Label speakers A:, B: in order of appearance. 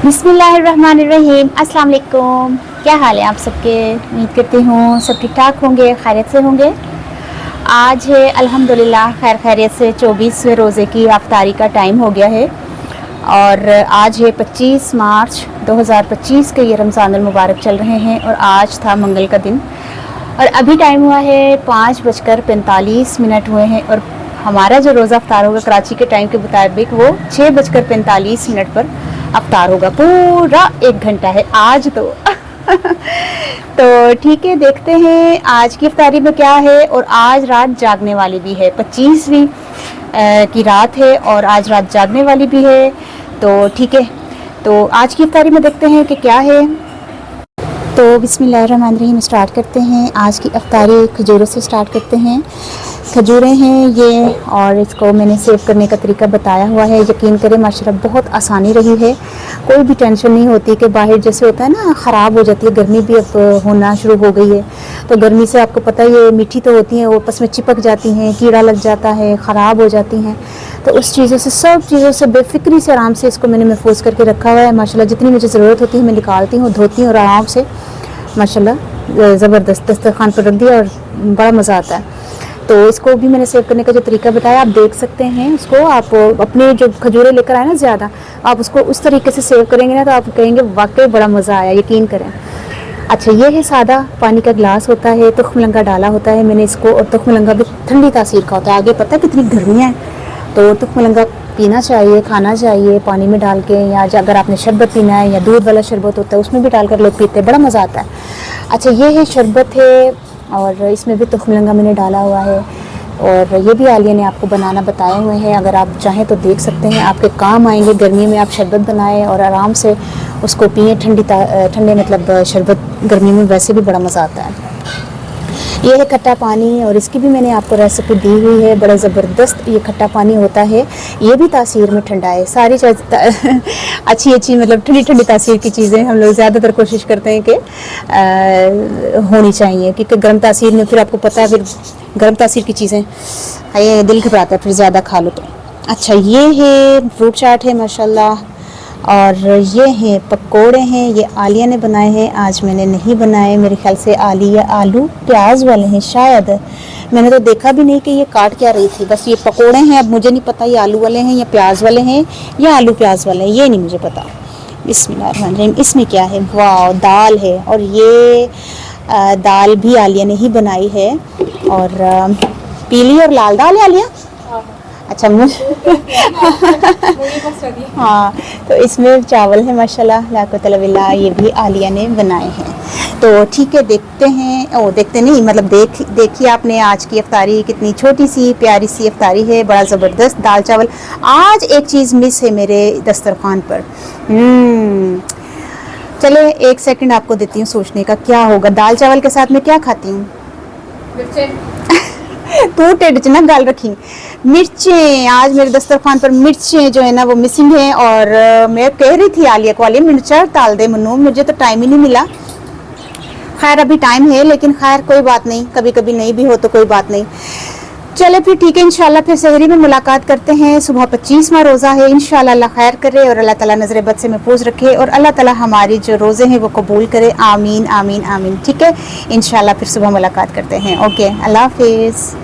A: बिस्मिल्लाहिर्रहमानिर्रहीम। अस्सलाम वालेकुम। क्या हाल है आप सबके? उम्मीद करती हूँ सब ठीक ठाक होंगे, खैरियत से होंगे। आज है अल्हम्दुलिल्लाह खैर खैरियत से 24वें रोज़े की अफ्तारी का टाइम हो गया है और आज है 25 मार्च 2025 के ये रमज़ान मुबारक चल रहे हैं और आज था मंगल का दिन और अभी टाइम हुआ है 5:45 हुए हैं और हमारा जो रोज़ा अफ्तार होगा कराची के टाइम के मुताबिक वो 6:45 पर अफ्तार होगा। पूरा 1 घंटा है आज तो तो ठीक है, देखते हैं आज की अफ्तारी में क्या है। और आज रात जागने वाली भी है, 25वीं की रात है और आज रात जागने वाली भी है। तो ठीक है, तो आज की अफ्तारी में देखते हैं कि क्या है। तो बिस्मिल्लाहिर्रहमानिर्रहीम स्टार्ट करते हैं। आज की अफ्तारी खजूरों से स्टार्ट करते हैं। खजूरें हैं ये और इसको मैंने सेव करने का तरीका बताया हुआ है। यकीन करें माशाल्लाह बहुत आसानी रही है, कोई भी टेंशन नहीं होती कि बाहर जैसे होता है ना ख़राब हो जाती है। गर्मी भी अब होना शुरू हो गई है तो गर्मी से आपको पता ही है मीठी तो होती हैं, वो आपस में चिपक जाती हैं, कीड़ा लग जाता है, ख़राब हो जाती हैं। तो उस चीज़ों से सब चीज़ों से बेफिक्री से आराम से इसको मैंने महफूज करके रखा हुआ है। माशाल्लाह जितनी मुझे ज़रूरत होती है मैं निकालती हूँ, धोती हूँ और आराम से माशाल्लाह ज़बरदस्त दस्तरखान पर रख दिया और बड़ा मज़ा आता है। तो इसको भी मैंने सेव करने का जो तरीका बताया आप देख सकते हैं। उसको आप अपने जो खजूरें लेकर आए ना ज़्यादा, आप उसको उस तरीके से सेव करेंगे ना तो आप कहेंगे वाकई बड़ा मज़ा आया, यकीन करें। अच्छा, ये है सादा पानी का गिलास होता है, तुख्मलंगा डाला होता है मैंने इसको और तुख्मलंगा भी ठंडी तासीर का होता है। आगे पता है कितनी गर्मियाँ हैं तो तुख्मलंगा पीना चाहिए, खाना चाहिए पानी में डाल के, या अगर आपने शरबत पीना है या दूध वाला शरबत होता है उसमें भी डालकर लोग पीते हैं, बड़ा मज़ा आता है। अच्छा, ये है शरबत है और इसमें भी तुख्मलंगा मैंने डाला हुआ है और ये भी आलिया ने आपको बनाना बताए हुए हैं। अगर आप चाहें तो देख सकते हैं, आपके काम आएंगे। गर्मी में आप शरबत बनाएं और आराम से उसको पिए। ठंडे मतलब शरबत गर्मी में वैसे भी बड़ा मज़ा आता है। ये है खट्टा पानी और इसकी भी मैंने आपको रेसिपी दी हुई है। बड़ा ज़बरदस्त ये खट्टा पानी होता है, ये भी तासीर में ठंडा है। सारी अच्छी मतलब ठंडी ठंडी तासीर की चीज़ें हम लोग ज़्यादातर कोशिश करते हैं कि होनी चाहिए, क्योंकि गर्म तासीर में फिर आपको पता है फिर गर्म तासीर की चीज़ें ये दिल घबराता है फिर ज़्यादा खा लो तो। अच्छा, ये है फ्रूट चाट है माशाल्लाह और ये हैं पकोड़े हैं, ये आलिया ने बनाए हैं, आज मैंने नहीं बनाए। मेरे ख्याल से आलू प्याज वाले हैं शायद, मैंने तो देखा भी नहीं कि ये काट क्या रही थी। बस ये पकोड़े हैं, अब मुझे नहीं पता ये आलू वाले हैं या प्याज वाले हैं या आलू प्याज वाले हैं, ये नहीं मुझे पता। बिस्मिल्लाहिर्रहमानिर्रहीम। इसमें क्या है? वाह, दाल है और ये दाल भी आलिया ने ही बनाई है और पीली और लाल दाल है आलिया। अच्छा हाँ, तो इसमें चावल है माशाल्लाह ला कुव्वता इल्ला बिल्लाह, ये भी आलिया ने बनाए हैं। तो ठीक है, देखते हैं। देखते नहीं मतलब देखिए आपने आज की अफ्तारी कितनी छोटी सी प्यारी सी अफ्तारी है, बड़ा ज़बरदस्त दाल चावल। आज एक चीज़ मिस है मेरे दस्तरखान पर। चले 1 सेकंड आपको देती हूँ सोचने का, क्या होगा दाल चावल के साथ में क्या खाती हूँ? तू टेढ़ च ना गाल रखी। मिर्चें, आज मेरे दस्तरखान पर मिर्चें जो है ना वो मिसिंग है और मैं कह रही थी आलिया को, आलिया मिर्चा डाल दे मनु, मुझे तो टाइम ही नहीं मिला। खैर अभी टाइम है लेकिन खैर कोई बात नहीं, कभी कभी नहीं भी हो तो कोई बात नहीं। चले फिर ठीक है, इंशाल्लाह फिर सहरी में मुलाकात करते हैं। सुबह 25वां रोज़ा है, इंशाल्लाह अल्लाह खैर करे और अल्लाह ताला नज़र बद से महफूज रखे और अल्लाह ताला हमारी जो रोज़े हैं वो कबूल करे। आमीन आमीन आमीन। ठीक है, इंशाल्लाह फिर सुबह मुलाकात करते हैं। ओके, अल्लाह हाफिज़।